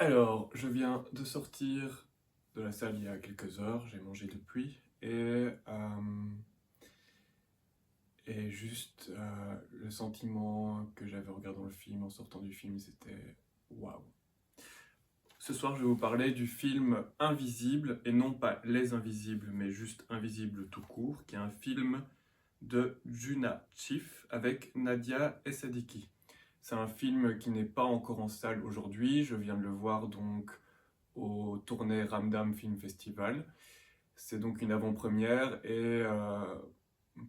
Alors, je viens de sortir de la salle il y a quelques heures, j'ai mangé depuis, et juste le sentiment que j'avais en regardant le film, en sortant du film, c'était waouh. Ce soir, je vais vous parler du film Invisible, et non pas Les Invisibles, mais juste Invisible tout court, qui est un film de Juna Chief avec Nadia Essadiki. C'est un film qui n'est pas encore en salle aujourd'hui, je viens de le voir donc au Tournai Ramdam Film Festival. C'est donc une avant-première et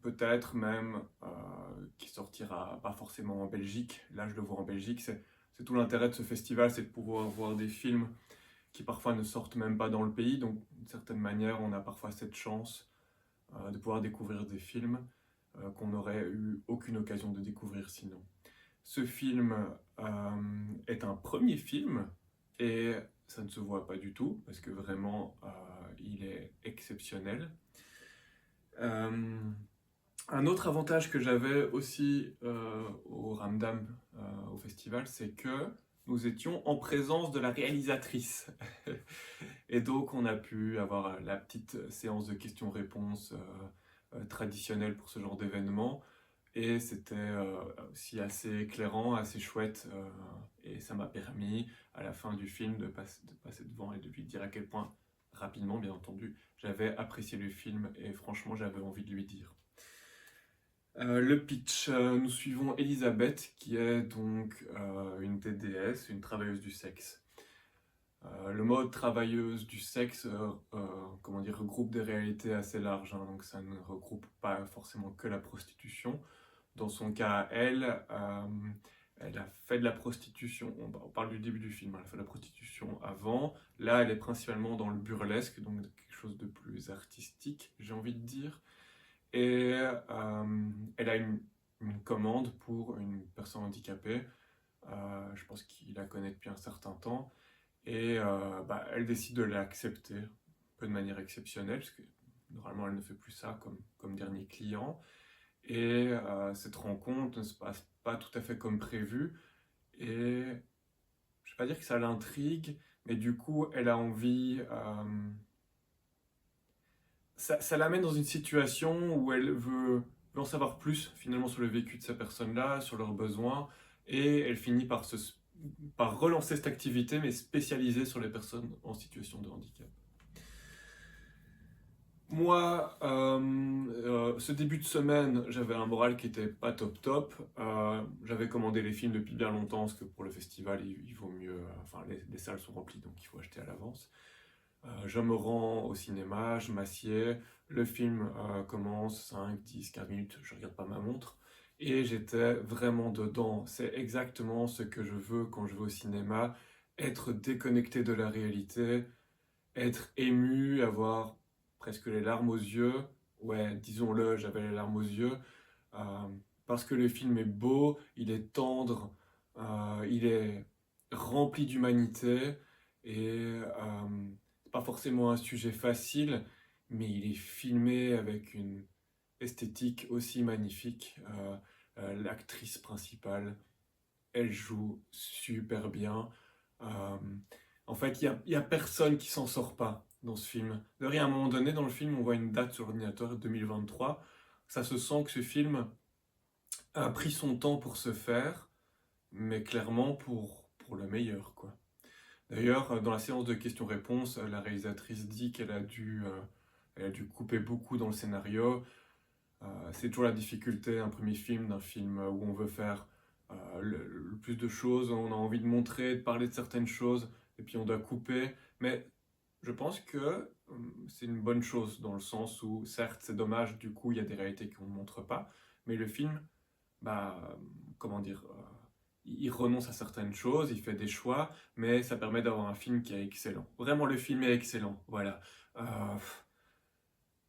peut-être même qui sortira pas forcément en Belgique. Là, je le vois en Belgique. C'est tout l'intérêt de ce festival, c'est de pouvoir voir des films qui parfois ne sortent même pas dans le pays. Donc, d'une certaine manière, on a parfois cette chance de pouvoir découvrir des films qu'on n'aurait eu aucune occasion de découvrir sinon. Ce film est un premier film et ça ne se voit pas du tout parce que vraiment il est exceptionnel. Euh, un autre avantage que j'avais aussi au Ramdam, au festival, c'est que nous étions en présence de la réalisatrice. Et donc on a pu avoir la petite séance de questions-réponses traditionnelle pour ce genre d'événement. Et c'était aussi assez éclairant, assez chouette. Et ça m'a permis, à la fin du film, de passer devant et de lui dire à quel point, rapidement bien entendu, j'avais apprécié le film et franchement j'avais envie de lui dire. Le pitch, nous suivons Elisabeth qui est donc une TDS, une travailleuse du sexe. Le mot travailleuse du sexe comment dire, regroupe des réalités assez larges, hein, donc ça ne regroupe pas forcément que la prostitution. Dans son cas, elle a fait de la prostitution, on parle du début du film, elle a fait de la prostitution avant. Là, elle est principalement dans le burlesque, donc quelque chose de plus artistique, j'ai envie de dire. Et elle a une commande pour une personne handicapée. Je pense qu'il la connaît depuis un certain temps. Et elle décide de l'accepter, un peu de manière exceptionnelle, parce que normalement elle ne fait plus ça comme dernier client. Et cette rencontre ne se passe pas tout à fait comme prévu. Et je ne vais pas dire que ça l'intrigue, mais du coup, elle a envie. Ça l'amène dans une situation où elle veut en savoir plus finalement sur le vécu de ces personnes-là, sur leurs besoins, et elle finit par relancer cette activité, mais spécialisée sur les personnes en situation de handicap. Moi, ce début de semaine, j'avais un moral qui était pas top top. J'avais commandé les films depuis bien longtemps, parce que pour le festival, il vaut mieux. Enfin, les salles sont remplies, donc il faut acheter à l'avance. Je me rends au cinéma, je m'assieds, le film commence 5, 10, 15 minutes, je regarde pas ma montre, et j'étais vraiment dedans. C'est exactement ce que je veux quand je vais au cinéma, être déconnecté de la réalité, être ému, avoir presque les larmes aux yeux. Ouais, disons-le, j'avais les larmes aux yeux. euh, Parce que le film est beau, il est tendre, il est rempli d'humanité et c'est pas forcément un sujet facile, mais il est filmé avec une esthétique aussi magnifique. L'actrice principale, elle joue super bien. Euh, En fait, il y a personne qui s'en sort pas dans ce film. De rien, à un moment donné, dans le film, on voit une date sur l'ordinateur, 2023. Ça se sent que ce film a pris son temps pour se faire, mais clairement pour le meilleur, quoi. D'ailleurs, dans la séance de questions-réponses, la réalisatrice dit elle a dû couper beaucoup dans le scénario. C'est toujours la difficulté, un premier film, d'un film où on veut faire le plus de choses, on a envie de montrer, de parler de certaines choses, et puis on doit couper. Mais je pense que c'est une bonne chose, dans le sens où, certes, c'est dommage, du coup, il y a des réalités qu'on ne montre pas, mais le film, bah, comment dire, il renonce à certaines choses, il fait des choix, mais ça permet d'avoir un film qui est excellent. Vraiment, le film est excellent, voilà. Euh,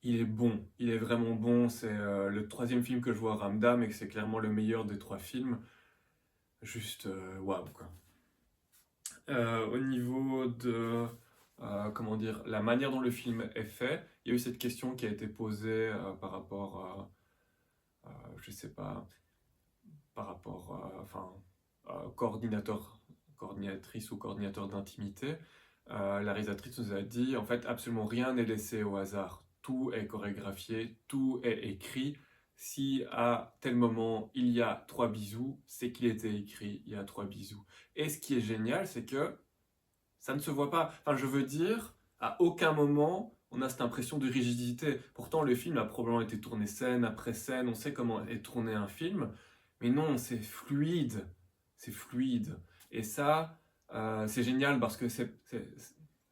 il est bon, il est vraiment bon. C'est le troisième film que je vois à Ramdam et que c'est clairement le meilleur des trois films. Juste waouh, quoi. Au niveau de comment dire, la manière dont le film est fait, il y a eu cette question qui a été posée par rapport je sais pas, par rapport enfin, coordinateur, coordinatrice ou coordinateur d'intimité, la réalisatrice nous a dit, en fait, absolument rien n'est laissé au hasard. Tout est chorégraphié, tout est écrit. Si à tel moment il y a 3 bisous, c'est qu'il était écrit, il y a 3 bisous. Et ce qui est génial, c'est que ça ne se voit pas. Enfin, je veux dire, à aucun moment on a cette impression de rigidité. Pourtant, le film a probablement été tourné scène après scène, on sait comment est tourné un film, mais non, c'est fluide. C'est fluide. Et ça, c'est génial parce que c'est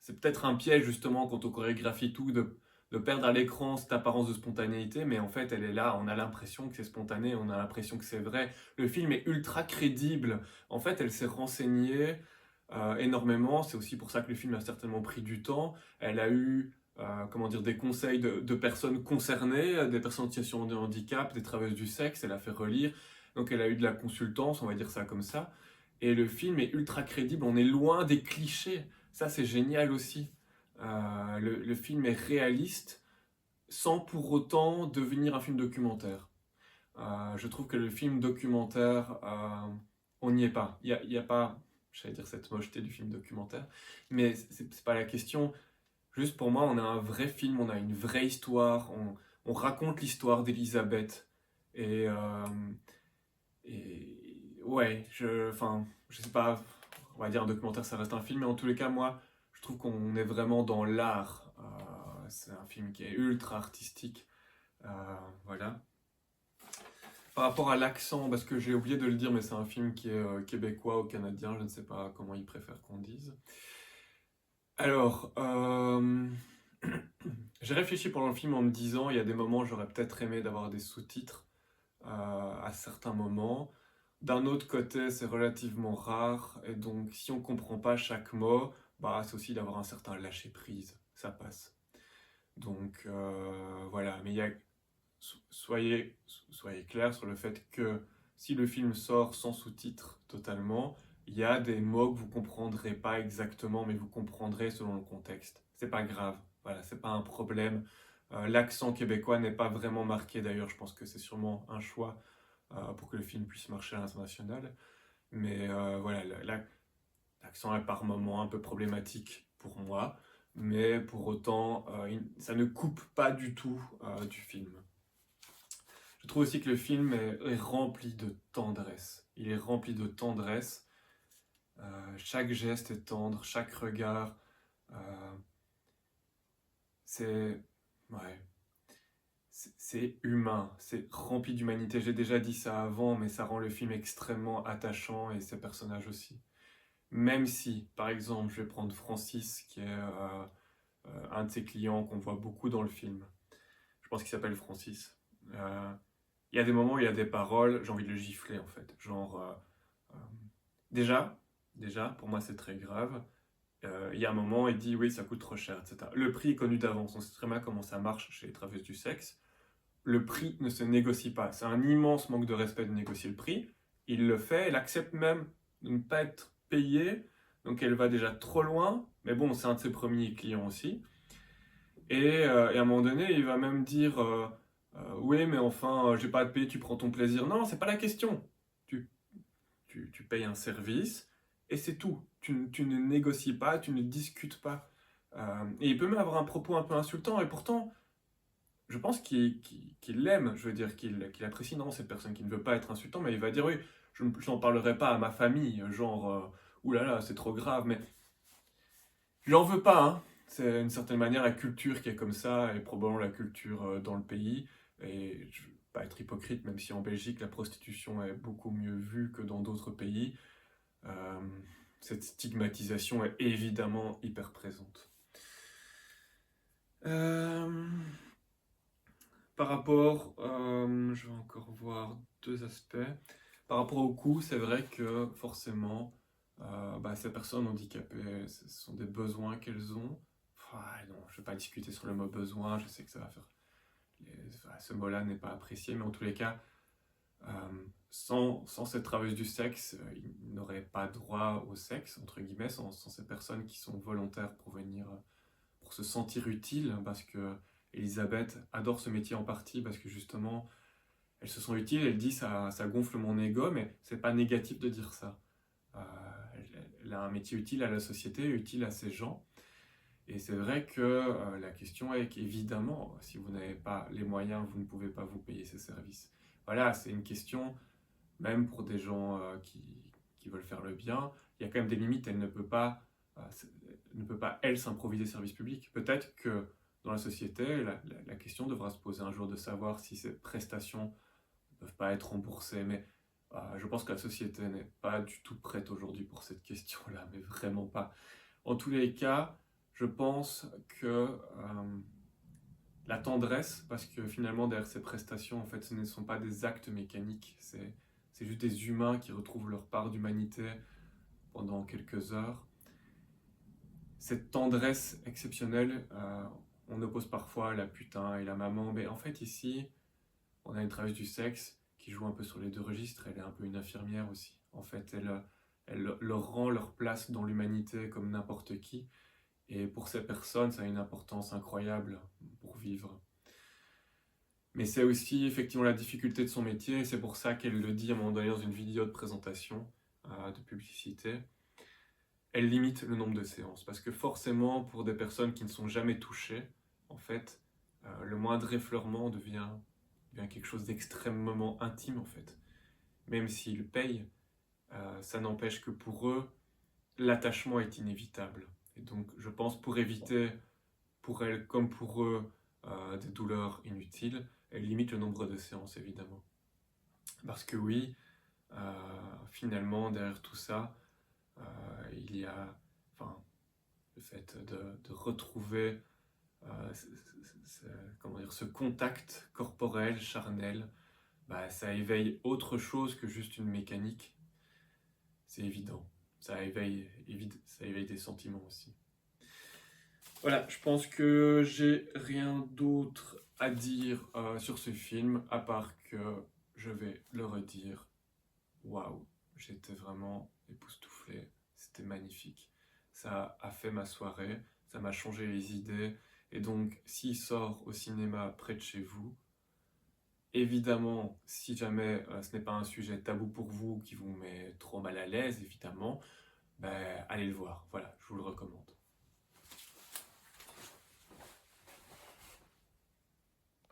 peut-être un piège justement quand on chorégraphie tout de perdre à l'écran cette apparence de spontanéité, mais en fait elle est là, on a l'impression que c'est spontané, on a l'impression que c'est vrai. Le film est ultra crédible. En fait, elle s'est renseignée énormément, c'est aussi pour ça que le film a certainement pris du temps. Elle a eu comment dire, des conseils de personnes concernées, des personnes en situation de handicap, des travailleuses du sexe, elle a fait relire, donc elle a eu de la consultance, on va dire ça comme ça. Et le film est ultra crédible, on est loin des clichés, ça c'est génial aussi. Le film est réaliste sans pour autant devenir un film documentaire. Je trouve que le film documentaire, on n'y est pas. Il y a pas, j'allais dire cette mocheté du film documentaire, mais c'est pas la question. Juste pour moi, on a un vrai film, on a une vraie histoire, on raconte l'histoire d'Elisabeth. Et, ouais, enfin, je sais pas, on va dire un documentaire, ça reste un film, mais en tous les cas, moi, je trouve qu'on est vraiment dans l'art. C'est un film qui est ultra artistique. Voilà. Par rapport à l'accent, parce que j'ai oublié de le dire, mais c'est un film qui est québécois ou canadien, je ne sais pas comment ils préfèrent qu'on dise. Alors, j'ai réfléchi pendant le film en me disant, il y a des moments, j'aurais peut-être aimé d'avoir des sous-titres à certains moments. D'un autre côté, c'est relativement rare, et donc si on comprend pas chaque mot, bah, c'est aussi d'avoir un certain lâcher-prise, ça passe. Donc voilà, mais soyez, soyez clairs sur le fait que si le film sort sans sous-titres totalement, il y a des mots que vous comprendrez pas exactement, mais vous comprendrez selon le contexte. C'est pas grave, voilà, c'est pas un problème. L'accent québécois n'est pas vraiment marqué d'ailleurs, je pense que c'est sûrement un choix pour que le film puisse marcher à l'international. Mais voilà, l'accent est par moments un peu problématique pour moi, mais pour autant, ça ne coupe pas du tout du film. Je trouve aussi que le film est rempli de tendresse. Il est rempli de tendresse. Chaque geste est tendre, chaque regard. euh, c'est ouais, c'est humain, c'est rempli d'humanité. J'ai déjà dit ça avant, mais ça rend le film extrêmement attachant et ses personnages aussi. Même si, par exemple, je vais prendre Francis, qui est un de ses clients qu'on voit beaucoup dans le film. Je pense qu'il s'appelle Francis. Euh, il y a des moments où il y a des paroles, j'ai envie de le gifler en fait. Genre, euh, déjà, pour moi c'est très grave. Il y a un moment, il dit oui, ça coûte trop cher, etc. Le prix est connu d'avance, on sait très bien comment ça marche chez les travailleuses du sexe. Le prix ne se négocie pas. C'est un immense manque de respect de négocier le prix. Il le fait, elle accepte même de ne pas être payée, donc elle va déjà trop loin. Mais bon, c'est un de ses premiers clients aussi. Et à un moment donné, il va même dire oui, mais enfin, j'ai pas à te payer, tu prends ton plaisir. Non, c'est pas la question. Tu, tu payes un service et c'est tout. Tu ne négocies pas, tu ne discutes pas. Et il peut même avoir un propos un peu insultant, et pourtant, je pense qu'il l'aime, je veux dire, qu'il apprécie. Non, cette personne qui ne veut pas être insultant, mais il va dire oui, je n'en parlerai pas à ma famille, genre, oulala, c'est trop grave, mais je n'en veux pas, hein. C'est d'une certaine manière la culture qui est comme ça, et probablement la culture dans le pays. Et je ne veux pas être hypocrite, même si en Belgique la prostitution est beaucoup mieux vue que dans d'autres pays. Euh, cette stigmatisation est évidemment hyper présente. Euh, Par rapport, je vais encore voir deux aspects. Par rapport au coût, c'est vrai que forcément, bah, ces personnes handicapées, ce sont des besoins qu'elles ont. Enfin, non, je ne vais pas discuter sur le mot besoin, je sais que ça va faire... enfin, ce mot-là n'est pas apprécié, mais en tous les cas, sans cette travailleuse du sexe, ils n'auraient pas droit au sexe, entre guillemets, sans ces personnes qui sont volontaires pour venir, pour se sentir utiles, parce que Elisabeth adore ce métier en partie, parce que justement, elle se sent utile, elle dit ça gonfle mon ego, mais c'est pas négatif de dire ça. il a un métier utile à la société, utile à ces gens. Et c'est vrai que la question est qu'évidemment, si vous n'avez pas les moyens, vous ne pouvez pas vous payer ces services. Voilà, c'est une question, même pour des gens qui veulent faire le bien, il y a quand même des limites, elle, s'improviser service public. Peut-être que dans la société, la question devra se poser un jour de savoir si ces prestations ne peuvent pas être remboursées, mais je pense que la société n'est pas du tout prête aujourd'hui pour cette question-là, mais vraiment pas. En tous les cas, je pense que la tendresse, parce que finalement derrière ces prestations, en fait, ce ne sont pas des actes mécaniques, c'est juste des humains qui retrouvent leur part d'humanité pendant quelques heures. Cette tendresse exceptionnelle, on oppose parfois la putain et la maman, mais en fait ici, on a une travailleuse du sexe qui joue un peu sur les deux registres, elle est un peu une infirmière aussi. En fait, elle leur rend leur place dans l'humanité comme n'importe qui, et pour ces personnes, ça a une importance incroyable pour vivre. Mais c'est aussi effectivement la difficulté de son métier, et c'est pour ça qu'elle le dit à un moment donné dans une vidéo de présentation, de publicité. Elle limite le nombre de séances, parce que forcément, pour des personnes qui ne sont jamais touchées, en fait, le moindre effleurement devient quelque chose d'extrêmement intime, en fait. Même s'ils payent, ça n'empêche que pour eux, l'attachement est inévitable. Et donc, je pense pour éviter, pour elles comme pour eux, des douleurs inutiles, elle limite le nombre de séances, évidemment. Parce que oui, finalement, derrière tout ça, il y a le fait de retrouver ce contact corporel, charnel, ça éveille autre chose que juste une mécanique. C'est évident. Ça éveille des sentiments aussi. Voilà, je pense que j'ai rien d'autre à dire sur ce film, à part que je vais le redire. Waouh, j'étais vraiment époustouflé, c'était magnifique. Ça a fait ma soirée, ça m'a changé les idées, et donc s'il sort au cinéma près de chez vous, évidemment, si jamais ce n'est pas un sujet tabou pour vous, qui vous met trop mal à l'aise, évidemment, allez le voir, voilà, je vous le recommande.